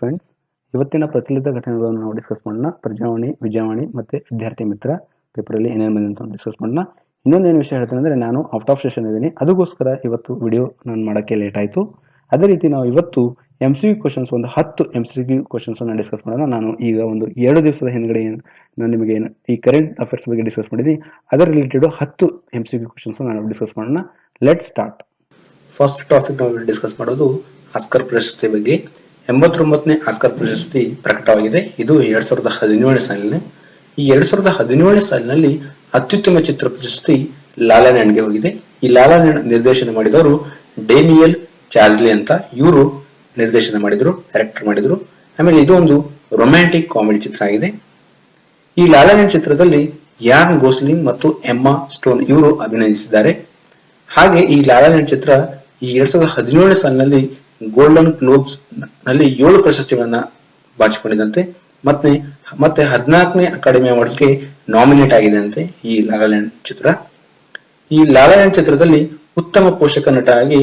Friends, ಇವತ್ತಿನ ಪ್ರಚಲಿತ ಘಟನೆಗಳನ್ನು ನಾವು ಡಿಸ್ಕಸ್ ಮಾಡೋಣ. ಪ್ರಜಾವಾಣಿ, ವಿಜಯವಾಣಿ ಮತ್ತು ವಿದ್ಯಾರ್ಥಿ ಮಿತ್ರ ಪೇಪರಲ್ಲಿ ಏನೇನು ಬಂದಿದೆ ಅಂತ ಡಿಸ್ಕಸ್ ಮಾಡೋಣ. ಇನ್ನೊಂದೇನು ವಿಷಯ ಹೇಳ್ತೇನೆ ಅಂದರೆ, ನಾನು ಔಟ್ ಆಫ್ ಸೆಷನ್ ಇದ್ದೀನಿ, ಅದಕ್ಕೋಸ್ಕರ ಇವತ್ತು ವಿಡಿಯೋ ನಾನು ಮಾಡೋಕ್ಕೆ ಲೇಟ್ ಆಯಿತು. ಅದೇ ರೀತಿ ನಾವು ಇವತ್ತು MCQ ಕ್ವಶನ್ಸ್ ಒಂದು 10 MCQ ಕ್ವಶನ್ಸನ್ನು ಡಿಸ್ಕಸ್ ಮಾಡೋಣ. ನಾನು ಈಗ ಒಂದು 2 ದಿವಸದ ಹಿಂದ್ಗಡೆ ನಾನು ನಿಮಗೆ ಈ ಕರೆಂಟ್ ಅಫೇರ್ಸ್ ಬಗ್ಗೆ ಡಿಸ್ಕಸ್ ಮಾಡಿದ್ದೀನಿ, ಅದರ ರಿಲೇಟೆಡ್ 10 MCQ ಕ್ವಶನ್ಸ್ ನಾನು ಡಿಸ್ಕಸ್ ಮಾಡೋಣ. Let start. ಫಸ್ಟ್ ಟಾಪಿಕ್ ನಾವು ಡಿಸ್ಕಸ್ ಮಾಡೋದು ಆಸ್ಕರ್ ಪ್ರಶಸ್ತಿ ಬಗ್ಗೆ. 89ನೇ ಆಸ್ಕರ್ ಪ್ರಶಸ್ತಿ ಪ್ರಕಟವಾಗಿದೆ. ಇದು 2017 ಸಾಲಿನ. ಈ 2017 ಸಾಲಿನಲ್ಲಿ ಅತ್ಯುತ್ತಮ ಚಿತ್ರ ಪ್ರಶಸ್ತಿ ಲಾಲಾ ಲ್ಯಾಂಡ್ಗೆ ಹೋಗಿದೆ. ಈ ಲಾಲಾ ಲ್ಯಾಂಡ್ ನಿರ್ದೇಶನ ಮಾಡಿದವರು ಡೇಮಿಯಲ್ ಚಾಜ್ಲಿ ಅಂತ. ಇವರು ನಿರ್ದೇಶನ ಮಾಡಿದ್ರು, ಡೈರೆಕ್ಟರ್ ಮಾಡಿದ್ರು. ಆಮೇಲೆ ಇದು ಒಂದು ರೊಮ್ಯಾಂಟಿಕ್ ಕಾಮಿಡಿ ಚಿತ್ರ ಆಗಿದೆ. ಈ ಲಾಲಾ ಲ್ಯಾಂಡ್ ಚಿತ್ರದಲ್ಲಿ ಯಾನ್ ಗೋಸ್ಲಿಂಗ್ ಮತ್ತು ಎಮ್ಮಾ ಸ್ಟೋನ್ ಇವರು ಅಭಿನಯಿಸಿದ್ದಾರೆ. ಹಾಗೆ ಈ ಲಾಲಾ ಲ್ಯಾಂಡ್ ಚಿತ್ರ ಈ 2017 ಸಾಲಿನಲ್ಲಿ ಗೋಲ್ಡನ್ ಗ್ಲೋಬ್ಸ್ ನಲ್ಲಿ 7 ಪ್ರಶಸ್ತಿಗಳನ್ನ ಬಾಚಿಕೊಂಡಿದಂತೆ. ಮತ್ತೆ 14ನೇ ಅಕಾಡೆಮಿ ಅವಾರ್ಡ್ಸ್ಗೆ ನಾಮಿನೇಟ್ ಆಗಿದೆ ಅಂತೆ ಈ ಲಾಲಾ ಲ್ಯಾಂಡ್ ಚಿತ್ರ. ಈ ಲಾಲಾ ಲ್ಯಾಂಡ್ ಚಿತ್ರದಲ್ಲಿ ಉತ್ತಮ ಪೋಷಕ ನಟ ಆಗಿ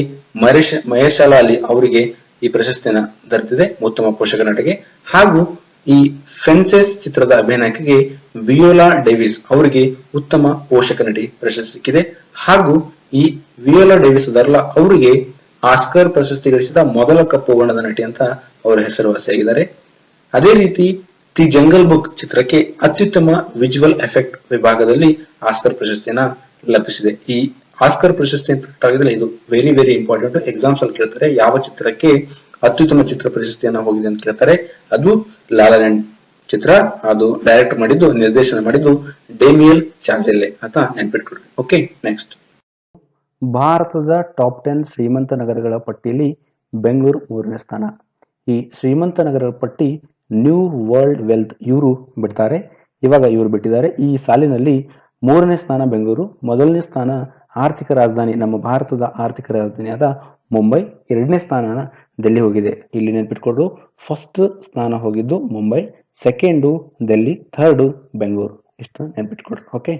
ಮಹೇಶಾಲಾ ಅಲಿ ಅವರಿಗೆ ಈ ಪ್ರಶಸ್ತಿಯನ್ನ ದೊರೆತಿದೆ, ಉತ್ತಮ ಪೋಷಕ ನಟಿಗೆ. ಹಾಗೂ ಈ ಫೆನ್ಸೆಸ್ ಚಿತ್ರದ ಅಭಿನಯಕ್ಕೆ ವಿಯೋಲಾ ಡೇವಿಸ್ ಅವರಿಗೆ ಉತ್ತಮ ಪೋಷಕ ನಟಿ ಪ್ರಶಸ್ತಿ ಸಿಕ್ಕಿದೆ. ಹಾಗೂ ಈ ವಿಯೋಲಾ ಡೇವಿಸ್ ಅದರಲ್ಲ ಅವರಿಗೆ ಆಸ್ಕರ್ ಪ್ರಶಸ್ತಿ ಗಳಿಸಿದ ಮೊದಲ ಕಪ್ಪು ಬಣ್ಣದ ನಟಿ ಅಂತ ಅವರ ಹೆಸರುವಾಸಿಯಾಗಿದ್ದಾರೆ. ಅದೇ ರೀತಿ ದಿ ಜಂಗಲ್ ಬುಕ್ ಚಿತ್ರಕ್ಕೆ ಅತ್ಯುತ್ತಮ ವಿಜುವಲ್ ಎಫೆಕ್ಟ್ ವಿಭಾಗದಲ್ಲಿ ಆಸ್ಕರ್ ಪ್ರಶಸ್ತಿಯನ್ನ ಲಭಿಸಿದೆ. ಈ ಆಸ್ಕರ್ ಪ್ರಶಸ್ತಿ ಪ್ರಕಟವಾಗಿದ್ರೆ ಇದು ವೆರಿ ವೆರಿ ಇಂಪಾರ್ಟೆಂಟ್. ಎಕ್ಸಾಮ್ಸ್ ಅಲ್ಲಿ ಕೇಳ್ತಾರೆ ಯಾವ ಚಿತ್ರಕ್ಕೆ ಅತ್ಯುತ್ತಮ ಚಿತ್ರ ಪ್ರಶಸ್ತಿಯನ್ನ ಹೋಗಿದೆ ಅಂತ ಕೇಳ್ತಾರೆ. ಅದು ಲಾಲಾ ಲ್ಯಾಂಡ್ ಚಿತ್ರ. ಅದು ಡೈರೆಕ್ಟ್ ಮಾಡಿದ್ದು, ನಿರ್ದೇಶನ ಮಾಡಿದ್ದು ಡೇಮಿಯಲ್ ಚಾಜೆಲ್ಲೆ ಅಂತ ನೆನ್ಪಿಟ್ಕೊಡ್ರಿ. Okay, next. ಭಾರತದ ಟಾಪ್ 10 ಶ್ರೀಮಂತ ನಗರಗಳ ಪಟ್ಟಿಯಲ್ಲಿ ಬೆಂಗಳೂರು 3ನೇ ಸ್ಥಾನ. ಈ ಶ್ರೀಮಂತ ನಗರಗಳ ಪಟ್ಟಿ ನ್ಯೂ ವರ್ಲ್ಡ್ ವೆಲ್ತ್ ಇವರು ಬಿಡ್ತಾರೆ. ಇವಾಗ ಇವರು ಬಿಟ್ಟಿದ್ದಾರೆ. ಈ ಸಾಲಿನಲ್ಲಿ 3ನೇ ಸ್ಥಾನ ಬೆಂಗಳೂರು, ಮೊದಲನೇ ಸ್ಥಾನ ಆರ್ಥಿಕ ರಾಜಧಾನಿ, ನಮ್ಮ ಭಾರತದ ಆರ್ಥಿಕ ರಾಜಧಾನಿಯಾದ ಮುಂಬೈ, 2ನೇ ಸ್ಥಾನ ಡೆಲ್ಲಿ ಹೋಗಿದೆ. ಇಲ್ಲಿ ನೆನ್ಪಿಟ್ಕೊಂಡು, ಫಸ್ಟ್ ಸ್ಥಾನ ಹೋಗಿದ್ದು ಮುಂಬೈ, ಸೆಕೆಂಡು ಡೆಲ್ಲಿ, ಥರ್ಡು ಬೆಂಗಳೂರು. ಇಷ್ಟು ನೆನ್ಪಿಟ್ಕೊಡ್ರಿ. ಓಕೆ.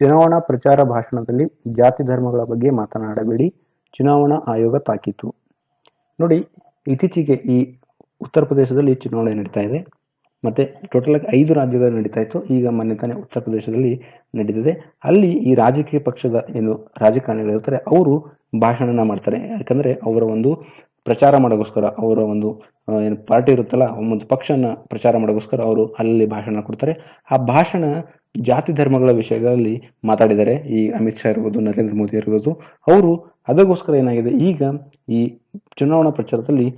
ಚುನಾವಣಾ ಪ್ರಚಾರ ಭಾಷಣದಲ್ಲಿ ಜಾತಿ ಧರ್ಮಗಳ ಬಗ್ಗೆ ಮಾತನಾಡಬೇಡಿ, ಚುನಾವಣಾ ಆಯೋಗ ತಾಕೀತು. ನೋಡಿ, ಇತ್ತೀಚೆಗೆ ಈ ಉತ್ತರ ಪ್ರದೇಶದಲ್ಲಿ ಚುನಾವಣೆ ನಡೀತಾ ಇದೆ. ಮತ್ತೆ ಟೋಟಲ್ ಆಗಿ 5 ರಾಜ್ಯಗಳು ನಡೀತಾ ಇತ್ತು. ಈಗ ಮೊನ್ನೆ ತಾನೇ ಉತ್ತರ ಪ್ರದೇಶದಲ್ಲಿ ನಡೀತಿದೆ. ಅಲ್ಲಿ ಈ ರಾಜಕೀಯ ಪಕ್ಷದ ಏನು ರಾಜಕಾರಣಿಗಳಿರ್ತಾರೆ ಅವರು ಭಾಷಣ ಮಾಡ್ತಾರೆ. ಯಾಕಂದ್ರೆ ಅವರ ಒಂದು ಪ್ರಚಾರ ಮಾಡೋಗೋಸ್ಕರ, ಅವರ ಒಂದು ಏನು ಪಾರ್ಟಿ ಇರುತ್ತಲ್ಲ, ಒಂದು ಪಕ್ಷನ ಪ್ರಚಾರ ಮಾಡೋಗೋಸ್ಕರ ಅವರು ಅಲ್ಲಿ ಭಾಷಣ ಕೊಡ್ತಾರೆ. ಆ ಭಾಷಣ ಜಾತಿ ಧರ್ಮಗಳ ವಿಷಯಗಳಲ್ಲಿ ಮಾತಾಡಿದ್ದಾರೆ. ಈ ಅಮಿತ್ ಶಾ ಇರ್ಬೋದು, ನರೇಂದ್ರ ಮೋದಿ ಇರ್ಬೋದು, ಅವರು ಅದಕ್ಕೋಸ್ಕರ ಏನಾಗಿದೆ, ಈಗ ಈ ಚುನಾವಣಾ ಪ್ರಚಾರದಲ್ಲಿ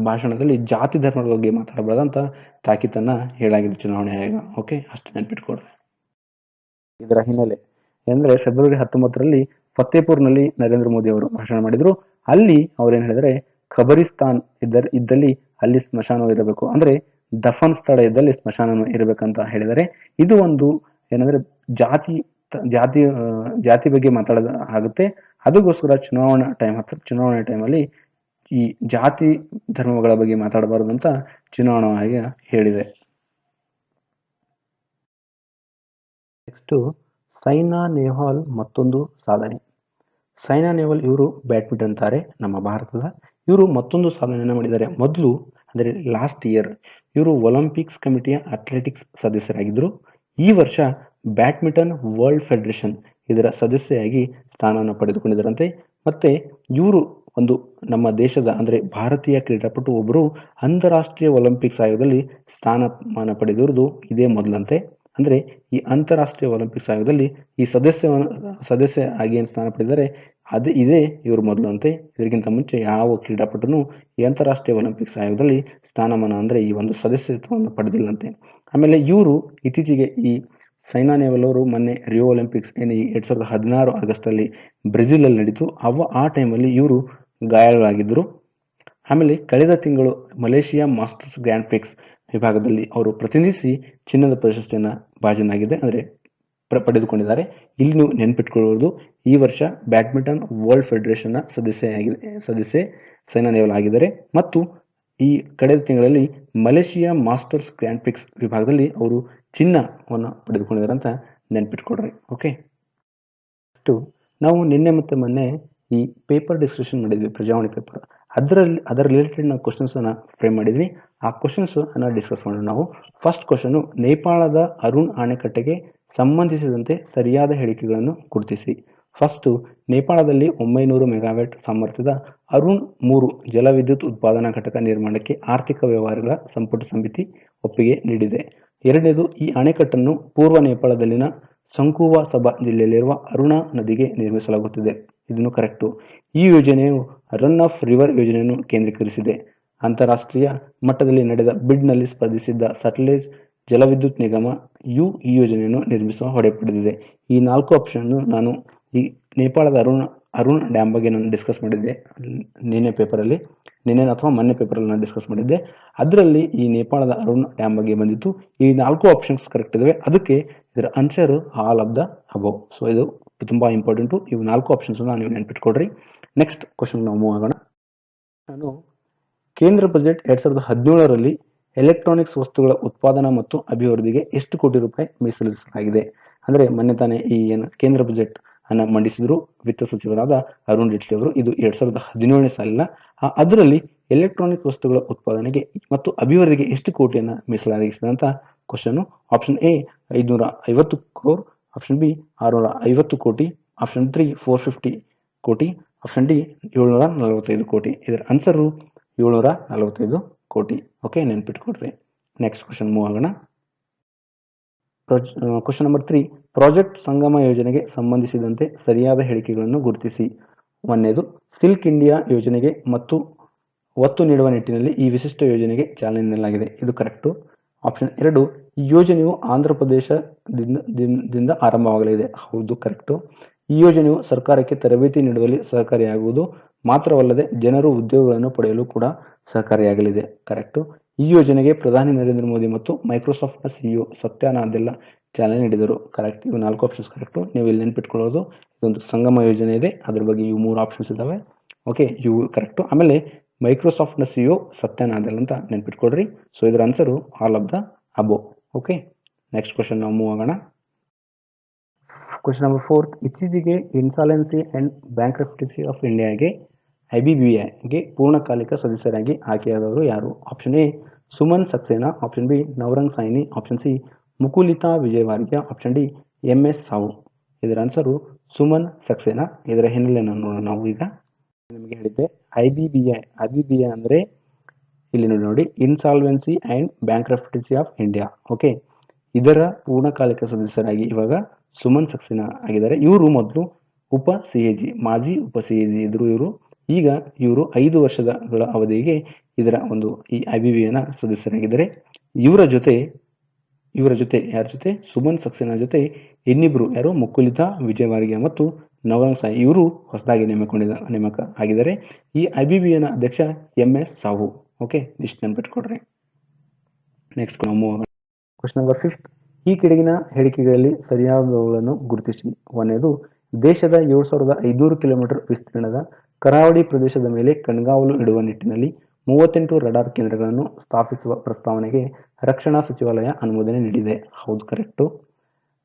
ಭಾಷಣದಲ್ಲಿ ಜಾತಿ ಧರ್ಮಗಳ ಬಗ್ಗೆ ಮಾತಾಡಬಾರ್ದಂತ ತಾಕೀತನ್ನ ಹೇಳಾಗಿದೆ ಚುನಾವಣೆ ಆಯೋಗ. ಓಕೆ, ಅಷ್ಟು ನೆನ್ಪಿಟ್ಕೊಡ್ರಿ. ಇದರ ಹಿನ್ನೆಲೆ ಅಂದ್ರೆ ಫೆಬ್ರವರಿ 19ರಲ್ಲಿ ಫತೇಪುರ್ನಲ್ಲಿ ನರೇಂದ್ರ ಮೋದಿ ಅವರು ಭಾಷಣ ಮಾಡಿದ್ರು. ಅಲ್ಲಿ ಅವ್ರೇನ್ ಹೇಳಿದ್ರೆ, ಖಬರಿಸ್ತಾನ್ ಇದ್ದಲ್ಲಿ ಅಲ್ಲಿ ಸ್ಮಶಾನ ಇರಬೇಕು, ಅಂದ್ರೆ ದಫನ್ ಸ್ಥಳ ಇದ್ದಲ್ಲಿ ಸ್ಮಶಾನ ಇರಬೇಕಂತ ಹೇಳಿದರೆ. ಇದು ಒಂದು ಏನಂದ್ರೆ ಜಾತಿ ಬಗ್ಗೆ ಮಾತಾಡೋದ ಆಗುತ್ತೆ. ಅದಕ್ಕೋಸ್ಕರ ಚುನಾವಣೆ ಟೈಮಲ್ಲಿ ಈ ಜಾತಿ ಧರ್ಮಗಳ ಬಗ್ಗೆ ಮಾತಾಡಬಾರದು ಅಂತ ಚುನಾವಣಾ ಆಯೋಗ ಹೇಳಿದೆ. ನೆಕ್ಸ್ಟ್, ಸೈನಾ ನೆಹ್ವಾಲ್ ಮತ್ತೊಂದು ಸಾಧನೆ. ಸೈನಾ ನೆಹ್ವಾಲ್ ಇವರು ಬ್ಯಾಡ್ಮಿಂಟನ್ ತಾರೆ, ನಮ್ಮ ಭಾರತದ. ಇವರು ಮತ್ತೊಂದು ಸಾಧನೆಯನ್ನು ಮಾಡಿದ್ದಾರೆ. ಮೊದಲು ಅಂದರೆ ಲಾಸ್ಟ್ ಇಯರ್ ಇವರು ಒಲಿಂಪಿಕ್ಸ್ ಕಮಿಟಿಯ ಅಥ್ಲೆಟಿಕ್ಸ್ ಸದಸ್ಯರಾಗಿದ್ದರು. ಈ ವರ್ಷ ಬ್ಯಾಡ್ಮಿಂಟನ್ ವರ್ಲ್ಡ್ ಫೆಡರೇಷನ್ ಇದರ ಸದಸ್ಯೆಯಾಗಿ ಸ್ಥಾನವನ್ನು ಪಡೆದುಕೊಂಡಿದ್ದರಂತೆ. ಮತ್ತೆ ಇವರು ಒಂದು ನಮ್ಮ ದೇಶದ ಅಂದ್ರೆ ಭಾರತೀಯ ಕ್ರೀಡಾಪಟು ಒಬ್ಬರು ಅಂತಾರಾಷ್ಟ್ರೀಯ ಒಲಿಂಪಿಕ್ಸ್ ಆಯೋಗದಲ್ಲಿ ಸ್ಥಾನಮಾನ ಪಡೆದಿರುವುದು ಇದೇ ಮೊದಲಂತೆ. ಅಂದ್ರೆ ಈ ಅಂತಾರಾಷ್ಟ್ರೀಯ ಒಲಿಂಪಿಕ್ಸ್ ಆಯೋಗದಲ್ಲಿ ಈ ಸದಸ್ಯ ಆಗಿ ಏನು ಸ್ಥಾನ ಪಡೆದಿದ್ದಾರೆ, ಇದೇ ಇವರು ಮೊದಲಂತೆ. ಇದಕ್ಕಿಂತ ಮುಂಚೆ ಯಾವ ಕ್ರೀಡಾಪಟುನು ಈ ಅಂತಾರಾಷ್ಟ್ರೀಯ ಒಲಿಂಪಿಕ್ಸ್ ಆಯೋಗದಲ್ಲಿ ಸ್ಥಾನಮಾನ ಅಂದ್ರೆ ಈ ಒಂದು ಸದಸ್ಯತ್ವವನ್ನು ಪಡೆದಿಲ್ಲಂತೆ. ಆಮೇಲೆ ಇವರು ಇತ್ತೀಚೆಗೆ ಈ ಸೈನಾ ನೆಹ್ವಾಲ್ ಅವರು ಮೊನ್ನೆ ರಿಯೋ ಒಲಿಂಪಿಕ್ಸ್ ಏನು 2016 ಆಗಸ್ಟ್ ಅಲ್ಲಿ ಬ್ರೆಜಿಲ್ ಅಲ್ಲಿ ನಡೀತು, ಆ ಟೈಮಲ್ಲಿ ಇವರು ಗಾಯಾಳಾಗಿದ್ದರು. ಆಮೇಲೆ ಕಳೆದ ತಿಂಗಳು ಮಲೇಷಿಯಾ ಮಾಸ್ಟರ್ಸ್ ಗ್ರ್ಯಾಂಡ್ ಪ್ರಿಕ್ಸ್ ವಿಭಾಗದಲ್ಲಿ ಅವರು ಪ್ರತಿನಿಧಿಸಿ ಚಿನ್ನದ ಪ್ರಶಸ್ತಿಯನ್ನ ಭಾಜನಾಗಿದೆ, ಅಂದ್ರೆ ಪಡೆದುಕೊಂಡಿದ್ದಾರೆ. ಇಲ್ಲಿ ನೀವು ನೆನ್ಪಿಟ್ಕೊಳ್ಳುವುದು, ಈ ವರ್ಷ ಬ್ಯಾಡ್ಮಿಂಟನ್ ವರ್ಲ್ಡ್ ಫೆಡರೇಷನ್ ಸದಸ್ಯೆ ಸೈನಾ ನೆಹ್ವಾಲ್ ಆಗಿದ್ದಾರೆ. ಮತ್ತು ಈ ಕಳೆದ ತಿಂಗಳಲ್ಲಿ ಮಲೇಷಿಯಾ ಮಾಸ್ಟರ್ಸ್ ಗ್ರ್ಯಾಂಡ್ ಪ್ರಿಕ್ಸ್ ವಿಭಾಗದಲ್ಲಿ ಅವರು ಚಿನ್ನವನ್ನು ಪಡೆದುಕೊಂಡಿದ್ದಾರೆ ಅಂತ ನೆನ್ಪಿಟ್ಕೊಡ್ರಿ. ಓಕೆ. ನಾವು ನಿನ್ನೆ ಮತ್ತೆ ಮೊನ್ನೆ ಈ ಪೇಪರ್ ಡಿಸ್ಕಷನ್ ಮಾಡಿದ್ವಿ, ಪ್ರಜಾವಾಣಿ ಪೇಪರ್. ಅದರ ರಿಲೇಟೆಡ್ ನಾವು ಕ್ವಶನ್ಸ್ ಅನ್ನ ಫ್ರೇಮ್ ಮಾಡಿದ್ವಿ. ಆ ಕ್ವಶನ್ಸ್ ಅನ್ನ ಡಿಸ್ಕಸ್ ಮಾಡೋಣ ನಾವು. ಫಸ್ಟ್ ಕ್ವಶನ್, ನೇಪಾಳದ ಅರುಣ್ ಅಣೆಕಟ್ಟೆಗೆ ಸಂಬಂಧಿಸಿದಂತೆ ಸರಿಯಾದ ಹೇಳಿಕೆಗಳನ್ನು ಗುರುತಿಸಿ. ಫಸ್ಟ್, ನೇಪಾಳದಲ್ಲಿ 900 ಮೆಗಾವ್ಯಾಟ್ ಸಾಮರ್ಥ್ಯದ ಅರುಣ್ 3 ಜಲವಿದ್ಯುತ್ ಉತ್ಪಾದನಾ ಘಟಕ ನಿರ್ಮಾಣಕ್ಕೆ ಆರ್ಥಿಕ ವ್ಯವಹಾರಗಳ ಸಂಪುಟ ಸಮಿತಿ ಒಪ್ಪಿಗೆ ನೀಡಿದೆ. ಎರಡನೇದು, ಈ ಅಣೆಕಟ್ಟನ್ನು ಪೂರ್ವ ನೇಪಾಳದಲ್ಲಿನ ಸಂಕುವಾ ಸಭಾ ಜಿಲ್ಲೆಯಲ್ಲಿರುವ ಅರುಣಾ ನದಿಗೆ ನಿರ್ಮಿಸಲಾಗುತ್ತಿದೆ. ಇದನ್ನು ಕರೆಕ್ಟು. ಈ ಯೋಜನೆಯು ರನ್ ಆಫ್ ರಿವರ್ ಯೋಜನೆಯನ್ನು ಕೇಂದ್ರೀಕರಿಸಿದೆ. ಅಂತಾರಾಷ್ಟ್ರೀಯ ಮಟ್ಟದಲ್ಲಿ ನಡೆದ ಬಿಡ್ನಲ್ಲಿ ಸ್ಪರ್ಧಿಸಿದ್ದ ಸಟ್ಲೇಜ್ ಜಲವಿದ್ಯುತ್ ನಿಗಮ ಈ ಯೋಜನೆಯನ್ನು ನಿರ್ಮಿಸುವ ಹೊಣೆ ಪಡೆದಿದೆ. ಈ 4 ಆಪ್ಷನ್ ನಾನು ಈ ನೇಪಾಳದ ಅರುಣ್ ಡ್ಯಾಮ್ ಬಗ್ಗೆ ನಾನು ಡಿಸ್ಕಸ್ ಮಾಡಿದ್ದೆ ನಿನ್ನೆ ಅಥವಾ ಮೊನ್ನೆ ಪೇಪರಲ್ಲಿ ನಾನು ಡಿಸ್ಕಸ್ ಮಾಡಿದ್ದೆ. ಅದರಲ್ಲಿ ಈ ನೇಪಾಳದ ಅರುಣ್ ಡ್ಯಾಮ್ ಬಗ್ಗೆ ಬಂದಿತ್ತು. ಈ 4 ಆಪ್ಷನ್ಸ್ ಕರೆಕ್ಟ್ ಇದಾವೆ. ಅದಕ್ಕೆ ಇದರ answer all of the above. So ಇದು ತುಂಬಾ ಇಂಪಾರ್ಟೆಂಟು. ಇವು 4 ಆಪ್ಷನ್ಸ್ ನೀವು ನೆನ್ಪಿಟ್ಕೊಡ್ರಿ. ನೆಕ್ಸ್ಟ್ ಕ್ವಶನ್ ನಾವು ಮೂವ್ ಆಗೋಣ. ನಾನು ಕೇಂದ್ರ ಬಜೆಟ್ 2017ರಲ್ಲಿ ಎಲೆಕ್ಟ್ರಾನಿಕ್ಸ್ ವಸ್ತುಗಳ ಉತ್ಪಾದನಾ ಮತ್ತು ಅಭಿವೃದ್ಧಿಗೆ ಎಷ್ಟು ಕೋಟಿ ರೂಪಾಯಿ ಮೀಸಲಿರಿಸಲಾಗಿದೆ? ಅಂದ್ರೆ ಮೊನ್ನೆ ತಾನೇ ಈ ಕೇಂದ್ರ ಬಜೆಟ್ ಅನ್ನ ಮಂಡಿಸಿದ್ರು ವಿತ್ತ ಸಚಿವರಾದ ಅರುಣ್ ಜೇಟ್ಲಿ ಅವರು. ಇದು 2017ನೇ ಸಾಲಿನ. ಅದರಲ್ಲಿ ಎಲೆಕ್ಟ್ರಾನಿಕ್ ವಸ್ತುಗಳ ಉತ್ಪಾದನೆಗೆ ಮತ್ತು ಅಭಿವೃದ್ಧಿಗೆ ಎಷ್ಟು ಕೋಟಿಯನ್ನ ಮೀಸಲಾಗಿಸಿದೆ ಅಂತ question. Option A 550 crore, option B 650 ಕೋಟಿ, ಆಪ್ಷನ್ 3 450 ಕೋಟಿ, ಆಪ್ಷನ್ ಡಿ 745 ಕೋಟಿ. ಇದರ ಆನ್ಸರ್ 745 ಕೋಟಿ. ಓಕೆ, ನೆನ್ಪಿಟ್ಕೊಡ್ರಿ. ನೆಕ್ಸ್ಟ್ ಕ್ವಶನ್ ಮೂವ್ ಆಗೋಣ. ಕ್ವಶನ್ ನಂಬರ್ 3, ಪ್ರಾಜೆಕ್ಟ್ ಸಂಗಮ ಯೋಜನೆಗೆ ಸಂಬಂಧಿಸಿದಂತೆ ಸರಿಯಾದ ಹೇಳಿಕೆಗಳನ್ನು ಗುರುತಿಸಿ. ಒಂದನೇದು, ಸಿಲ್ಕ್ ಇಂಡಿಯಾ ಯೋಜನೆಗೆ ಮತ್ತು ಒತ್ತು ನೀಡುವ ನಿಟ್ಟಿನಲ್ಲಿ ಈ ವಿಶಿಷ್ಟ ಯೋಜನೆಗೆ ಚಾಲನೆ ನೀಡಲಾಗಿದೆ. ಇದು ಕರೆಕ್ಟು. ಆಪ್ಷನ್ 2, ಈ ಯೋಜನೆಯು ಆಂಧ್ರ ಪ್ರದೇಶದಿಂದ ಆರಂಭವಾಗಲಿದೆ. ಹೌದು, ಕರೆಕ್ಟು. ಈ ಯೋಜನೆಯು ಸರ್ಕಾರಕ್ಕೆ ತರಬೇತಿ ನೀಡುವಲ್ಲಿ ಸಹಕಾರಿಯಾಗುವುದು ಮಾತ್ರವಲ್ಲದೆ ಜನರು ಉದ್ಯೋಗಗಳನ್ನು ಪಡೆಯಲು ಕೂಡ ಸಹಕಾರಿಯಾಗಲಿದೆ. ಕರೆಕ್ಟು. ಈ ಯೋಜನೆಗೆ ಪ್ರಧಾನಿ ನರೇಂದ್ರ ಮೋದಿ ಮತ್ತು ಮೈಕ್ರೋಸಾಫ್ಟ್ನ ಸಿಇಒ ಸತ್ಯ ನಾದೆಲ್ಲ ಚಾಲನೆ ನೀಡಿದರು. ಕರೆಕ್ಟ್. ಇವು 4 ಆಪ್ಷನ್ಸ್ ಕರೆಕ್ಟು. ನೀವು ಇಲ್ಲಿ ನೆನ್ಪಿಟ್ಕೊಳ್ಳೋದು ಇದೊಂದು ಸಂಗಮ ಯೋಜನೆ ಇದೆ, ಅದ್ರ ಬಗ್ಗೆ ಇವು 3 ಆಪ್ಷನ್ಸ್ ಇದಾವೆ. ಓಕೆ, ಇವು ಕರೆಕ್ಟು. ಆಮೇಲೆ ಮೈಕ್ರೋಸಾಫ್ಟ್ನ ಸಿಇಒ ಸತ್ಯ ನಾದೆಲ್ಲ ಅಂತ ನೆನ್ಪಿಟ್ಕೊಡ್ರಿ. ಸೊ ಇದರ answer all of the above. Okay, next question ನಾವು ಮೂವ್ ಆಗೋಣ. ಕ್ವಶನ್ ನಂಬರ್ 4, ಇತ್ತೀಚೆಗೆ ಇನ್ಸಾಲೆನ್ಸಿ ಅಂಡ್ ಬ್ಯಾಂಕ್ರಪ್ಟಸಿ ಆಫ್ ಇಂಡಿಯಾಗೆ IBBIಗೆ ಪೂರ್ಣಕಾಲಿಕ ಸದಸ್ಯರಾಗಿ ಆಯ್ಕೆಯಾದವರು ಯಾರು? Option A Suman Saxena, option B Navrang Saini, option C Mukulita Vijayvargiya, option D MS Sahu. ಇದರ ಆನ್ಸರು ಸುಮನ್ ಸಕ್ಸೇನಾ. ಇದರ ಹಿನ್ನೆಲೆಯನ್ನು ನೋಡೋಣ ನಾವು ಈಗ. ನಿಮಗೆ ಹೇಳಿದ್ದೆ IBBI ಅಂದ್ರೆ ಇಲ್ಲಿ ನೋಡಿ insolvency and bankruptcy of India. Okay, ಇದರ ಪೂರ್ಣಕಾಲಿಕ ಸದಸ್ಯರಾಗಿ ಇವಾಗ ಸುಮನ್ ಸಕ್ಸೇನಾ ಆಗಿದ್ದಾರೆ. ಇವರು ಮೊದಲು ಮಾಜಿ ಉಪ CAG ಇದ್ರು ಇವರು. ಈಗ ಇವರು 5 ವರ್ಷಗಳ ಅವಧಿಗೆ ಇದರ ಈ IBBIನ ಸದಸ್ಯರಾಗಿದ್ದಾರೆ. ಇವರ ಜೊತೆ ಯಾರ ಜೊತೆ? ಸುಮನ್ ಸಕ್ಸೇನಾ ಜೊತೆ ಇನ್ನಿಬ್ರು ಯಾರು? ಮುಕುಲಿತಾ ವಿಜಯವಾರ್ಗಿಯ ಮತ್ತು ನವರಂಗ್ ಸಾಯಿ. ಇವರು ಹೊಸದಾಗಿ ನೇಮಕ ಆಗಿದ್ದಾರೆ. ಈ IBBIನ ಅಧ್ಯಕ್ಷ MS ಸಾವು. ಓಕೆ, ಇಷ್ಟು ನೆನ್ಪಿಟ್ಕೊಡ್ರಿ. ನೆಕ್ಸ್ಟ್ ಕ್ವಶನ್ ನಂಬರ್ 5, ಈ ಕೆಳಗಿನ ಹೇಳಿಕೆಗಳಲ್ಲಿ ಸರಿಯಾದವುಗಳನ್ನು ಗುರುತಿಸಿ. ಒಂದನೇದು, ದೇಶದ 7500 ಕಿಲೋಮೀಟರ್ ವಿಸ್ತೀರ್ಣದ ಕರಾವಳಿ ಪ್ರದೇಶದ ಮೇಲೆ ಕಣ್ಗಾವಲು ಇಡುವ ನಿಟ್ಟಿನಲ್ಲಿ 38 ರಡಾರ್ ಕೇಂದ್ರಗಳನ್ನು ಸ್ಥಾಪಿಸುವ ಪ್ರಸ್ತಾವನೆಗೆ ರಕ್ಷಣಾ ಸಚಿವಾಲಯ ಅನುಮೋದನೆ ನೀಡಿದೆ. ಹೌದು, ಕರೆಕ್ಟು.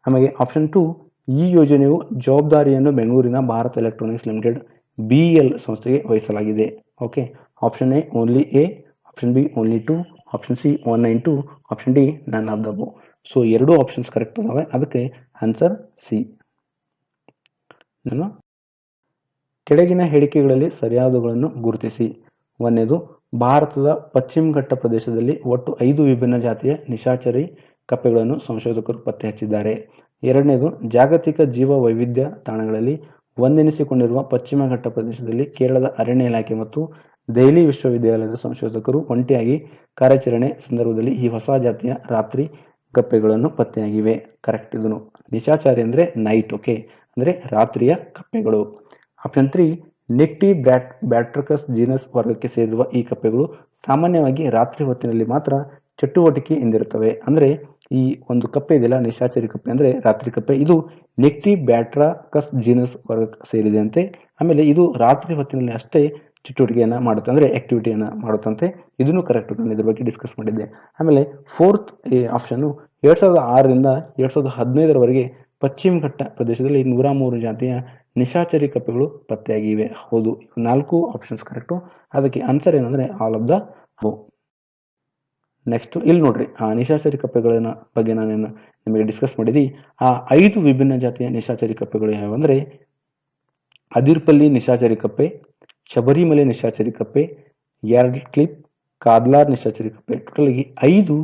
ಆಮೇಲೆ ಆಪ್ಷನ್ 2, ಈ ಯೋಜನೆಯು ಜವಾಬ್ದಾರಿಯನ್ನು ಬೆಂಗಳೂರಿನ ಭಾರತ್ ಎಲೆಕ್ಟ್ರಾನಿಕ್ಸ್ ಲಿಮಿಟೆಡ್ BEL ಸಂಸ್ಥೆಗೆ ವಹಿಸಲಾಗಿದೆ. Okay, option A only A, option B only 2, option C 192, option D none of the above. So 2 options correct ಅದಾವೆ. ಅದಕ್ಕೆ ಆನ್ಸರ್ ಸಿ. ಕೆಳಗಿನ ಹೇಳಿಕೆಗಳಲ್ಲಿ ಸರಿಯಾದವುಗಳನ್ನು ಗುರುತಿಸಿ. ಒಂದನೇದು, ಭಾರತದ ಪಶ್ಚಿಮ ಘಟ್ಟ ಪ್ರದೇಶದಲ್ಲಿ ಒಟ್ಟು 5 ವಿಭಿನ್ನ ಜಾತಿಯ ನಿಶಾಚರಿ ಕಪ್ಪೆಗಳನ್ನು ಸಂಶೋಧಕರು ಪತ್ತೆ ಹಚ್ಚಿದ್ದಾರೆ. ಎರಡನೇದು, ಜಾಗತಿಕ ಜೀವ ವೈವಿಧ್ಯ ತಾಣಗಳಲ್ಲಿ ಒಂದೆನಿಸಿಕೊಂಡಿರುವ ಪಶ್ಚಿಮ ಘಟ್ಟ ಪ್ರದೇಶದಲ್ಲಿ ಕೇರಳದ ಅರಣ್ಯ ಇಲಾಖೆ ಮತ್ತು ದೆಹಲಿ ವಿಶ್ವವಿದ್ಯಾಲಯದ ಸಂಶೋಧಕರು ಒಂಟಿಯಾಗಿ ಕಾರ್ಯಾಚರಣೆ ಸಂದರ್ಭದಲ್ಲಿ ಈ ಹೊಸ ಜಾತಿಯ ರಾತ್ರಿ ಕಪ್ಪೆಗಳನ್ನು ಪತ್ತೆಯಾಗಿವೆ. ಕರೆಕ್ಟ್. ಇದನ್ನು ನಿಶಾಚಾರಿ ಅಂದ್ರೆ ನೈಟ್. ಓಕೆ, ಅಂದ್ರೆ ರಾತ್ರಿಯ ಕಪ್ಪೆಗಳು. ಆಪ್ಷನ್ 3, ನೆಕ್ಟಿ ಬ್ಯಾಟ್ರಕಸ್ ಜೀನಸ್ ವರ್ಗಕ್ಕೆ ಸೇರಿರುವ ಈ ಕಪ್ಪೆಗಳು ಸಾಮಾನ್ಯವಾಗಿ ರಾತ್ರಿ ಹೊತ್ತಿನಲ್ಲಿ ಮಾತ್ರ ಚಟುವಟಿಕೆ ಎಂದಿರುತ್ತವೆ. ಅಂದ್ರೆ ಈ ಒಂದು ಕಪ್ಪೆ ಇದೆಯಲ್ಲ, ನಿಶಾಚರಿ ಕಪ್ಪೆ ಅಂದ್ರೆ ರಾತ್ರಿ ಕಪ್ಪೆ, ಇದು ನೆಕ್ಟಿ ಬ್ಯಾಟ್ರಕಸ್ ಜೀನಸ್ ವರ್ಗಕ್ಕೆ ಸೇರಿದಂತೆ. ಆಮೇಲೆ ಇದು ರಾತ್ರಿ ಹೊತ್ತಿನಲ್ಲಿ ಅಷ್ಟೇ ಚಟುವಟಿಕೆಯನ್ನ ಮಾಡುತ್ತೆ, ಅಂದ್ರೆ ಆಕ್ಟಿವಿಟಿಯನ್ನ ಮಾಡುತ್ತಂತೆ. ಇದನ್ನು ಕರೆಕ್ಟ್, ನಾನು ಇದ್ರ ಬಗ್ಗೆ ಡಿಸ್ಕಸ್ ಮಾಡಿದ್ದೆ. ಆಮೇಲೆ 4th ಆಪ್ಷನ್ 2006ರಿಂದ 2015ರವರೆಗೆ ಪಶ್ಚಿಮ ಘಟ್ಟ ಪ್ರದೇಶದಲ್ಲಿ 103 ಜಾತಿಯ ನಿಶಾಚರಿ ಕಪ್ಪೆಗಳು ಪತ್ತೆಯಾಗಿವೆ. ಹೌದು, 4 ಆಪ್ಷನ್ಸ್ ಕರೆಕ್ಟು. ಅದಕ್ಕೆ ಆನ್ಸರ್ ಏನಂದ್ರೆ all of the above. Next ಇಲ್ಲಿ ನೋಡ್ರಿ, ಆ ನಿಶಾಚರಿ ಕಪ್ಪೆಗಳ ಬಗ್ಗೆ ನಾನು ನಿಮಗೆ ಡಿಸ್ಕಸ್ ಮಾಡಿದಿ. ಆ 5 ವಿಭಿನ್ನ ಜಾತಿಯ ನಿಶಾಚರಿ ಕಪ್ಪೆಗಳು ಯಾವಂದ್ರೆ ಅದಿರ್ಪಲ್ಲಿ ನಿಶಾಚರಿ ಕಪ್ಪೆ, ಶಬರಿಮಲೆ ನಿಶಾಚರಿ ಕಪ್ಪೆ, ಯಾರ್ಡ್ ಕ್ಲಿಪ್, ಕಾದ್ಲಾರ್ ನಿಶಾಚರಿ ಕಪ್ಪೆ. ಟೋಟಲ್ ಆಗಿ 5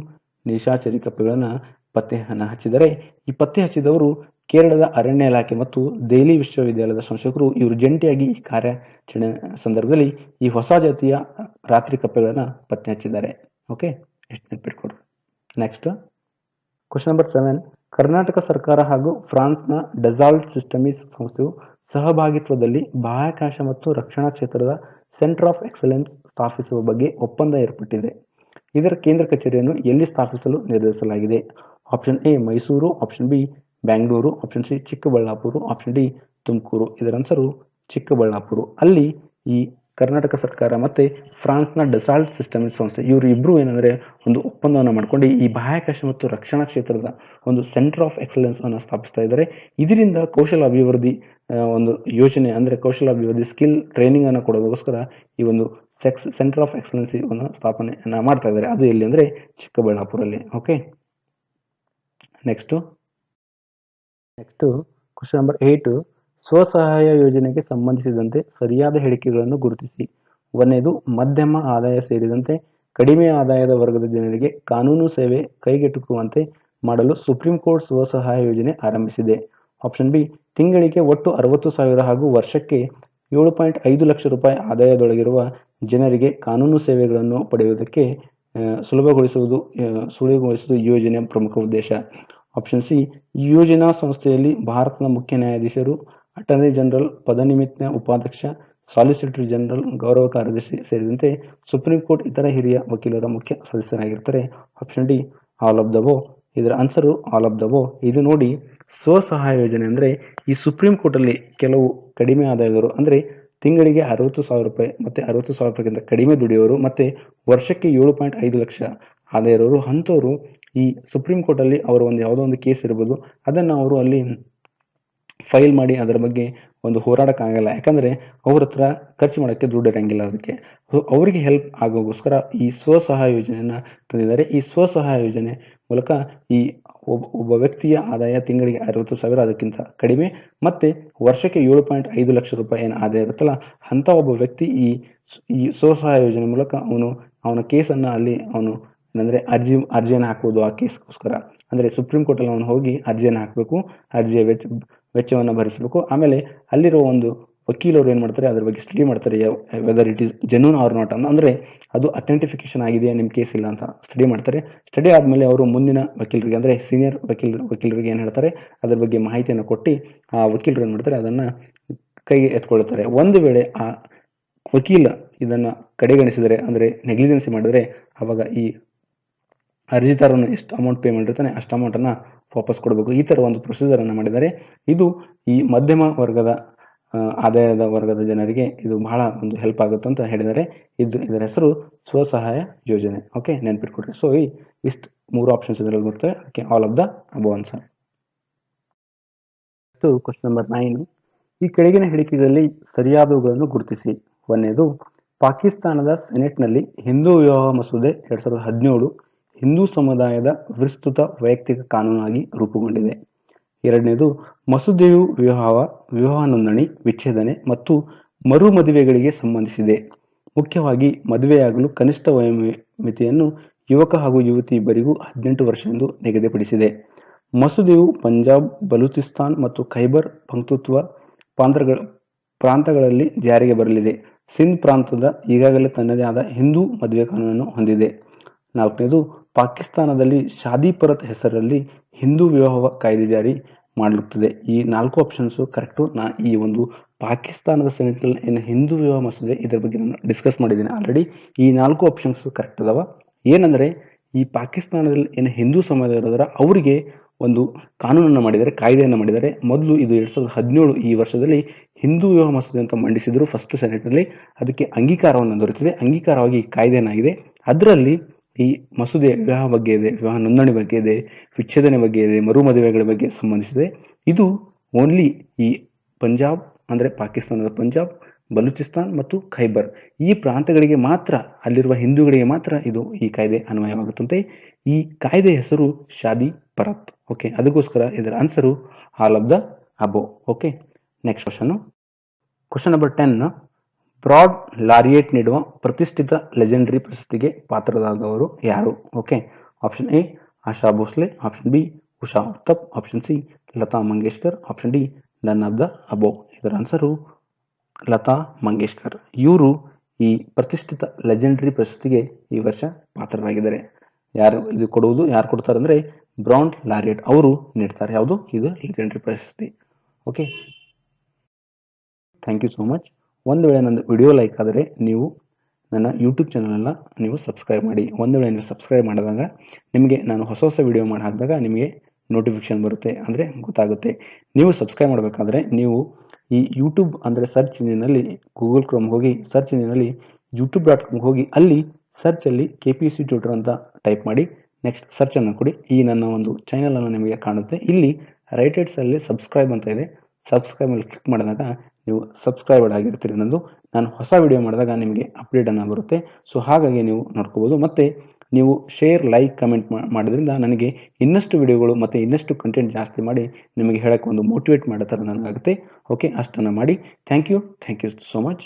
ನಿಶಾಚರಿ ಕಪ್ಪೆಗಳನ್ನ ಪತ್ತೆಯನ್ನು ಹಚ್ಚಿದರೆ ಈ ಪತ್ತೆ ಹಚ್ಚಿದವರು ಕೇರಳದ ಅರಣ್ಯ ಇಲಾಖೆ ಮತ್ತು ದೆಹಲಿ ವಿಶ್ವವಿದ್ಯಾಲಯದ ಸಂಶೋಧಕರು. ಇವರು ಜಂಟಿಯಾಗಿ ಈ ಕಾರ್ಯಾಚರಣೆ ಸಂದರ್ಭದಲ್ಲಿ ಈ ಹೊಸ ಜಾತಿಯ ರಾತ್ರಿ ಕಪ್ಪೆಗಳನ್ನ ಪತ್ತೆ ಹಚ್ಚಿದ್ದಾರೆ. ಓಕೆ, ಎಷ್ಟು ನೆನಪಿಟ್ಕೊಡ್ರಿ. Next question number 7. ಕರ್ನಾಟಕ ಸರ್ಕಾರ ಹಾಗೂ ಫ್ರಾನ್ಸ್ನ ಡಸಾಲ್ಟ್ ಸಿಸ್ಟಮೀಸ್ ಸಂಸ್ಥೆಯು ಸಹಭಾಗಿತ್ವದಲ್ಲಿ ಬಾಹ್ಯಾಕಾಶ ಮತ್ತು ರಕ್ಷಣಾ ಕ್ಷೇತ್ರದ ಸೆಂಟರ್ ಆಫ್ ಎಕ್ಸಲೆನ್ಸ್ ಸ್ಥಾಪಿಸುವ ಬಗ್ಗೆ ಒಪ್ಪಂದ ಏರ್ಪಟ್ಟಿದೆ. ಇದರ ಕೇಂದ್ರ ಕಚೇರಿಯನ್ನು ಎಲ್ಲಿ ಸ್ಥಾಪಿಸಲು ನಿರ್ಧರಿಸಲಾಗಿದೆ? Option A Mysuru, option B Bengaluru, option C Chikkaballapur, option D Tumakuru. ಇದರ ಆನ್ಸರು ಚಿಕ್ಕಬಳ್ಳಾಪುರ. ಅಲ್ಲಿ ಈ ಕರ್ನಾಟಕ ಸರ್ಕಾರ ಮತ್ತೆ ಫ್ರಾನ್ಸ್ನ ಡಸಾಲ್ಟ್ ಸಿಸ್ಟಮೀಸ್ ಸಂಸ್ಥೆ ಇವರು ಇಬ್ರು ಏನಂದ್ರೆ ಒಂದು ಒಪ್ಪಂದವನ್ನು ಮಾಡ್ಕೊಂಡು ಈ ಬಾಹ್ಯಾಕಾಶ ಮತ್ತು ರಕ್ಷಣಾ ಕ್ಷೇತ್ರದ ಒಂದು ಸೆಂಟರ್ ಆಫ್ ಎಕ್ಸಲೆನ್ಸ್ ಅನ್ನು ಸ್ಥಾಪಿಸ್ತಾ ಇದ್ದಾರೆ. ಇದರಿಂದ ಕೌಶಲ ಅಭಿವೃದ್ಧಿ ಒಂದು ಯೋಜನೆ ಅಂದ್ರೆ ಕೌಶಲ ಅಭಿವೃದ್ಧಿ ಸ್ಕಿಲ್ ಟ್ರೈನಿಂಗ್ ಅನ್ನು ಕೊಡೋದಕ್ಕೋಸ್ಕರ ಈ ಒಂದು ಸೆಂಟರ್ ಆಫ್ ಎಕ್ಸಲೆನ್ಸ್ ಸ್ಥಾಪನೆಯನ್ನ ಮಾಡ್ತಾ ಇದ್ದಾರೆ. ಅದು ಎಲ್ಲಿ ಅಂದ್ರೆ ಚಿಕ್ಕಬಳ್ಳಾಪುರಲ್ಲಿ. Okay, next question number 8. ಸ್ವಸಹಾಯ ಯೋಜನೆಗೆ ಸಂಬಂಧಿಸಿದಂತೆ ಸರಿಯಾದ ಹೇಳಿಕೆಗಳನ್ನು ಗುರುತಿಸಿ. 1ನೇದು ಮಧ್ಯಮ ಆದಾಯ ಸೇರಿದಂತೆ ಕಡಿಮೆ ಆದಾಯದ ವರ್ಗದ ಜನರಿಗೆ ಕಾನೂನು ಸೇವೆ ಕೈಗೆಟುಕುವಂತೆ ಮಾಡಲು ಸುಪ್ರೀಂ ಕೋರ್ಟ್ ಸ್ವಸಹಾಯ ಯೋಜನೆ ಆರಂಭಿಸಿದೆ. ಆಪ್ಷನ್ ಬಿ ತಿಂಗಳಿಗೆ ಒಟ್ಟು 60,000 ಹಾಗೂ ವರ್ಷಕ್ಕೆ 7.5 ಲಕ್ಷ ರೂಪಾಯಿ ಆದಾಯದೊಳಗಿರುವ ಜನರಿಗೆ ಕಾನೂನು ಸೇವೆಗಳನ್ನು ಪಡೆಯುವುದಕ್ಕೆ ಸುಲಭಗೊಳಿಸುವುದು ಈ ಯೋಜನೆಯ ಪ್ರಮುಖ ಉದ್ದೇಶ. ಆಪ್ಷನ್ ಸಿ ಈ ಯೋಜನಾ ಸಂಸ್ಥೆಯಲ್ಲಿ ಭಾರತದ ಮುಖ್ಯ ನ್ಯಾಯಾಧೀಶರು, ಅಟಾರ್ನಿ ಜನರಲ್, ಪದನಿಮಿತ್ತ ಉಪಾಧ್ಯಕ್ಷ, ಸಾಲಿಸಿಟರ್ ಜನರಲ್, ಗೌರವ ಕಾರ್ಯದರ್ಶಿ ಸೇರಿದಂತೆ ಸುಪ್ರೀಂ ಕೋರ್ಟ್ ಇತರ ಹಿರಿಯ ವಕೀಲರ ಮುಖ್ಯ ಸದಸ್ಯರಾಗಿರ್ತಾರೆ. Option D all of the above. ಇದರ answer all of the above. ಇದು ನೋಡಿ, ಸ್ವಸಹಾಯ ಯೋಜನೆ ಅಂದ್ರೆ ಈ ಸುಪ್ರೀಂ ಕೋರ್ಟ್ ಅಲ್ಲಿ ಕೆಲವು ಕಡಿಮೆ ಆದಾಯದವರು ಅಂದ್ರೆ ತಿಂಗಳಿಗೆ 60,000 ರೂಪಾಯಿ ಮತ್ತೆ 60,000 ರೂಪಾಯಿಗಿಂತ ಕಡಿಮೆ ದುಡಿಯೋರು ಮತ್ತೆ ವರ್ಷಕ್ಕೆ 7.5 ಲಕ್ಷ ಆದಾಯ ಇರೋರು ಅಂಥವ್ರು ಈ ಸುಪ್ರೀಂ ಕೋರ್ಟ್ ಅಲ್ಲಿ ಅವರು ಒಂದು ಯಾವುದೋ ಒಂದು ಕೇಸ್ ಇರ್ಬೋದು, ಅದನ್ನ ಅವರು ಅಲ್ಲಿ ಫೈಲ್ ಮಾಡಿ ಅದರ ಬಗ್ಗೆ ಒಂದು ಹೋರಾಡಕ್ಕಾಗಲ್ಲ. ಯಾಕಂದ್ರೆ ಅವ್ರ ಹತ್ರ ಖರ್ಚು ಮಾಡೋಕ್ಕೆ ದುಡ್ಡು ಇರಂಗಿಲ್ಲ. ಅದಕ್ಕೆ ಅವರಿಗೆ ಹೆಲ್ಪ್ ಆಗೋಗೋಸ್ಕರ ಈ ಸ್ವಸಹಾಯ ಯೋಜನೆಯನ್ನ ತಂದಿದ್ದಾರೆ. ಈ ಸ್ವಸಹಾಯ ಯೋಜನೆ ಮೂಲಕ ಈ ಒಬ್ಬ ವ್ಯಕ್ತಿಯ ಆದಾಯ ತಿಂಗಳಿಗೆ 60,000 ಅದಕ್ಕಿಂತ ಕಡಿಮೆ ಮತ್ತೆ ವರ್ಷಕ್ಕೆ 7.5 ಲಕ್ಷ ರೂಪಾಯಿ ಏನು ಆದಾಯ ಇರುತ್ತಲ್ಲ ಅಂತ ಒಬ್ಬ ವ್ಯಕ್ತಿ ಈ ಸ್ವಸಹಾಯ ಯೋಜನೆ ಮೂಲಕ ಅವನ ಕೇಸನ್ನ ಅಲ್ಲಿ ಅವನು ಏನಂದ್ರೆ ಅರ್ಜಿಯನ್ನು ಹಾಕುವುದು. ಆ ಕೇಸ್ಗೋಸ್ಕರ ಅಂದ್ರೆ ಸುಪ್ರೀಂ ಕೋರ್ಟ್ ಅಲ್ಲಿ ಅವನು ಹೋಗಿ ಅರ್ಜಿಯನ್ನು ಹಾಕಬೇಕು, ಅರ್ಜಿಯ ವೆಚ್ಚವನ್ನು ಭರಿಸಬೇಕು. ಆಮೇಲೆ ಅಲ್ಲಿರೋ ಒಂದು ವಕೀಲರು ಏನ್ ಮಾಡ್ತಾರೆ, ಅದ್ರ ಬಗ್ಗೆ ಸ್ಟಡಿ ಮಾಡ್ತಾರೆ, whether it is genuine or not ಅಂದ್ರೆ ಅದು ಅಥೆಂಟಿಫಿಕೇಶನ್ ಆಗಿದೆಯಾ ನಿಮ್ ಕೇಸ್ ಇಲ್ಲ ಅಂತ ಸ್ಟಡಿ ಮಾಡ್ತಾರೆ. ಸ್ಟಡಿ ಆದ್ಮೇಲೆ ಅವರು ಮುಂದಿನ ವಕೀಲರಿಗೆ ಅಂದ್ರೆ ಸೀನಿಯರ್ ವಕೀಲರಿಗೆ ಏನ್ ಹೇಳ್ತಾರೆ ಅದ್ರ ಬಗ್ಗೆ ಮಾಹಿತಿಯನ್ನು ಕೊಟ್ಟು ಆ ವಕೀಲರು ಏನ್ ಮಾಡ್ತಾರೆ ಅದನ್ನ ಕೈಗೆ ಎತ್ಕೊಳ್ತಾರೆ. ಒಂದು ವೇಳೆ ಆ ವಕೀಲ ಇದನ್ನ ಕಡೆಗಣಿಸಿದರೆ ಅಂದ್ರೆ ನೆಗ್ಲಿಜೆನ್ಸಿ ಮಾಡಿದ್ರೆ ಅವಾಗ ಈ ಅರ್ಜಿದಾರನು ಎಷ್ಟು ಅಮೌಂಟ್ ಪೇ ಮಾಡಿರ್ತಾನೆ ಅಷ್ಟು ಅಮೌಂಟ್ ಅನ್ನ ವಾಪಸ್ ಕೊಡಬೇಕು. ಈ ತರ ಒಂದು ಪ್ರೊಸೀಜರ್ ಅನ್ನ ಮಾಡಿದ್ದಾರೆ. ಇದು ಈ ಮಧ್ಯಮ ವರ್ಗದ ಆದಾಯದ ವರ್ಗದ ಜನರಿಗೆ ಇದು ಬಹಳ ಒಂದು ಹೆಲ್ಪ್ ಆಗುತ್ತೆ ಅಂತ ಹೇಳಿದ್ದಾರೆ. ಇದರ ಹೆಸರು ಸ್ವಸಹಾಯ ಯೋಜನೆ. ಓಕೆ, ನೆನ್ಪಿಟ್ಕೊಡ್ರಿ. ಸೊ ಇಷ್ಟು 3 ಆಪ್ಷನ್ಸ್ ಇದರಲ್ಲಿ ಬರ್ತವೆ. ಅದಕ್ಕೆ all of the above answer. Question number 9. ಈ ಕೆಳಗಿನ ಹೇಳಿಕೆಗಳಲ್ಲಿ ಸರಿಯಾದವುಗಳನ್ನು ಗುರುತಿಸಿ. 1ನೇದು ಪಾಕಿಸ್ತಾನದ ಸೆನೆಟ್ನಲ್ಲಿ ಹಿಂದೂ ವಿವಾಹ ಮಸೂದೆ 2017 ಹಿಂದೂ ಸಮುದಾಯದ ವಿಸ್ತೃತ ವೈಯಕ್ತಿಕ ಕಾನೂನಾಗಿ ರೂಪುಗೊಂಡಿದೆ. 2ನೇದು ಮಸೂದೆಯು ವಿವಾಹ ನೋಂದಣಿ, ವಿಚ್ಛೇದನೆ ಮತ್ತು ಮರು ಮದುವೆಗಳಿಗೆ ಸಂಬಂಧಿಸಿದೆ. ಮುಖ್ಯವಾಗಿ ಮದುವೆಯಾಗಲು ಕನಿಷ್ಠ ವಯೋಮಿತಿಯನ್ನು ಯುವಕ ಹಾಗೂ ಯುವತಿ ಇಬ್ಬರಿಗೂ 18 ವರ್ಷ ಎಂದು ನಿಗದಿಪಡಿಸಿದೆ. ಮಸೂದೆಯು ಪಂಜಾಬ್, ಬಲೂಚಿಸ್ತಾನ್ ಮತ್ತು ಖೈಬರ್ ಪಖ್ತೂನ್ಖ್ವಾ ಪ್ರಾಂತಗಳಲ್ಲಿ ಜಾರಿಗೆ ಬರಲಿದೆ. ಸಿಂಧ್ ಪ್ರಾಂತದ ಈಗಾಗಲೇ ತನ್ನದೇ ಆದ ಹಿಂದೂ ಮದುವೆ ಕಾನೂನನ್ನು ಹೊಂದಿದೆ. 4ನೇದು ಪಾಕಿಸ್ತಾನದಲ್ಲಿ ಶಾದಿ ಪರತ್ ಹೆಸರಲ್ಲಿ ಹಿಂದೂ ವಿವಾಹ ಕಾಯ್ದೆ ಜಾರಿ ಮಾಡಲಾಗುತ್ತದೆ. ಈ 4 ಆಪ್ಷನ್ಸ್ ಕರೆಕ್ಟು. ಈ ಒಂದು ಪಾಕಿಸ್ತಾನದ ಸೆನೆಟ್ನಲ್ಲಿ ಏನು ಹಿಂದೂ ವಿವಾಹ ಮಸೂದೆ ಇದರ ಬಗ್ಗೆ ನಾನು ಡಿಸ್ಕಸ್ ಮಾಡಿದ್ದೀನಿ ಆಲ್ರೆಡಿ. ಈ 4 ಆಪ್ಷನ್ಸ್ ಕರೆಕ್ಟ್ ಅದಾವ. ಏನಂದ್ರೆ ಈ ಪಾಕಿಸ್ತಾನದಲ್ಲಿ ಏನು ಹಿಂದೂ ಸಮುದಾಯ ಇರೋದ್ರ ಅವರಿಗೆ ಒಂದು ಕಾನೂನನ್ನು ಮಾಡಿದ್ದಾರೆ, ಕಾಯ್ದೆಯನ್ನು ಮಾಡಿದ್ದಾರೆ. ಮೊದಲು ಇದು 2017 ಈ ವರ್ಷದಲ್ಲಿ ಹಿಂದೂ ವಿವಾಹ ಮಸೂದೆ ಅಂತ ಮಂಡಿಸಿದ್ರು ಫಸ್ಟ್ ಸೆನೆಟ್ನಲ್ಲಿ. ಅದಕ್ಕೆ ಅಂಗೀಕಾರವನ್ನು ದೊರೆತಿದೆ. ಅಂಗೀಕಾರವಾಗಿ ಕಾಯ್ದೆನಾಗಿದೆ. ಅದರಲ್ಲಿ ಈ ಮಸೂದೆ ವಿವಾಹ ಬಗ್ಗೆ ಇದೆ, ವಿವಾಹ ನೋಂದಣಿ ಬಗ್ಗೆ ಇದೆ, ವಿಚ್ಛೇದನೆ ಬಗ್ಗೆ ಇದೆ, ಮರು ಮದುವೆಗಳ ಬಗ್ಗೆ ಸಂಬಂಧಿಸಿದೆ. ಇದು ಓನ್ಲಿ ಈ ಪಂಜಾಬ್, ಅಂದರೆ ಪಾಕಿಸ್ತಾನದ ಪಂಜಾಬ್, ಬಲೂಚಿಸ್ತಾನ್ ಮತ್ತು ಖೈಬರ್ ಈ ಪ್ರಾಂತಗಳಿಗೆ ಮಾತ್ರ, ಅಲ್ಲಿರುವ ಹಿಂದೂಗಳಿಗೆ ಮಾತ್ರ ಈ ಕಾಯ್ದೆ ಅನ್ವಯವಾಗುತ್ತಂತೆ. ಈ ಕಾಯ್ದೆ ಹೆಸರು ಶಾದಿ ಪರತ್. ಓಕೆ, ಅದಕ್ಕೋಸ್ಕರ ಇದರ answer all of the above. Okay, next question number 10. Brand Laureate ನೀಡುವ ಪ್ರತಿಷ್ಠಿತ ಲೆಜೆಂಡರಿ ಪ್ರಶಸ್ತಿಗೆ ಪಾತ್ರರಾದವರು ಯಾರು? Okay, option A Asha Bhosle, option B Usha Uthup, option C Lata Mangeshkar, option D none of the above. ಇದರ ಆನ್ಸರು ಲತಾ ಮಂಗೇಶ್ಕರ್. ಇವರು ಈ ಪ್ರತಿಷ್ಠಿತ ಲೆಜೆಂಡರಿ ಪ್ರಶಸ್ತಿಗೆ ಈ ವರ್ಷ ಪಾತ್ರರಾಗಿದ್ದಾರೆ. ಯಾರು ಕೊಡ್ತಾರೆ ಅಂದರೆ ಬ್ರಾಡ್ ಲಾರಿಯೇಟ್ ಅವರು ನೀಡ್ತಾರೆ. ಯಾವುದು ಇದು ಲೆಜೆಂಡರಿ ಪ್ರಶಸ್ತಿ. Okay, thank you so much. ಒಂದು ವೇಳೆ ನನ್ನ ವಿಡಿಯೋ ಲೈಕ್ ಆದರೆ ನೀವು ನನ್ನ ಯೂಟ್ಯೂಬ್ ಚಾನಲನ್ನು ನೀವು ಸಬ್ಸ್ಕ್ರೈಬ್ ಮಾಡಿ. ಒಂದು ವೇಳೆ ನೀವು ಸಬ್ಸ್ಕ್ರೈಬ್ ಮಾಡಿದಾಗ ನಿಮಗೆ ನಾನು ಹೊಸ ವಿಡಿಯೋ ಮಾಡಿ ಹಾಕಿದಾಗ ನಿಮಗೆ ನೋಟಿಫಿಕೇಶನ್ ಬರುತ್ತೆ, ಅಂದರೆ ಗೊತ್ತಾಗುತ್ತೆ. ನೀವು ಸಬ್ಸ್ಕ್ರೈಬ್ ಮಾಡಬೇಕಾದ್ರೆ ನೀವು ಈ ಯೂಟ್ಯೂಬ್ ಅಂದರೆ ಸರ್ಚ್ ಇಂಜಿನಲ್ಲಿ ಗೂಗಲ್ ಕ್ರೋಮ್ ಹೋಗಿ ಸರ್ಚ್ ಇಂಜಿನಲ್ಲಿ youtube.com ಹೋಗಿ ಅಲ್ಲಿ ಸರ್ಚಲ್ಲಿ KPSC ಟ್ಯೂಟರ್ ಅಂತ ಟೈಪ್ ಮಾಡಿ, ನೆಕ್ಸ್ಟ್ ಸರ್ಚನ್ನು ಕೊಡಿ. ಈ ನನ್ನ ಒಂದು ಚಾನಲನ್ನು ನಿಮಗೆ ಕಾಣುತ್ತೆ. ಇಲ್ಲಿ ರೈಟ್ ಹ್ಯಾಂಡ್ ಸೈಡಲ್ಲಿ ಸಬ್ಸ್ಕ್ರೈಬ್ ಅಂತ ಇದೆ. ಸಬ್ಸ್ಕ್ರೈಬ್ ಮೇಲೆ ಕ್ಲಿಕ್ ಮಾಡಿದಾಗ ನೀವು ಸಬ್ಸ್ಕ್ರೈಬರ್ಡ್ ಆಗಿರ್ತೀರಿ. ನಾನು ಹೊಸ ವಿಡಿಯೋ ಮಾಡಿದಾಗ ನಿಮಗೆ ಅಪ್ಡೇಟ್ ಅನ್ನು ಬರುತ್ತೆ. ಸೊ ಹಾಗಾಗಿ ನೀವು ನೋಡ್ಕೋಬೋದು. ಮತ್ತು ನೀವು ಶೇರ್, ಲೈಕ್, ಕಮೆಂಟ್ ಮಾಡೋದ್ರಿಂದ ನನಗೆ ಇನ್ನಷ್ಟು ವಿಡಿಯೋಗಳು ಮತ್ತು ಇನ್ನಷ್ಟು ಕಂಟೆಂಟ್ ಜಾಸ್ತಿ ಮಾಡಿ ನಿಮಗೆ ಹೇಳೋಕ್ಕೆ ಒಂದು ಮೋಟಿವೇಟ್ ಮಾಡೋ ಥರ ನನಗಾಗುತ್ತೆ. ಓಕೆ, ಅಷ್ಟನ್ನು ಮಾಡಿ. Thank you so much.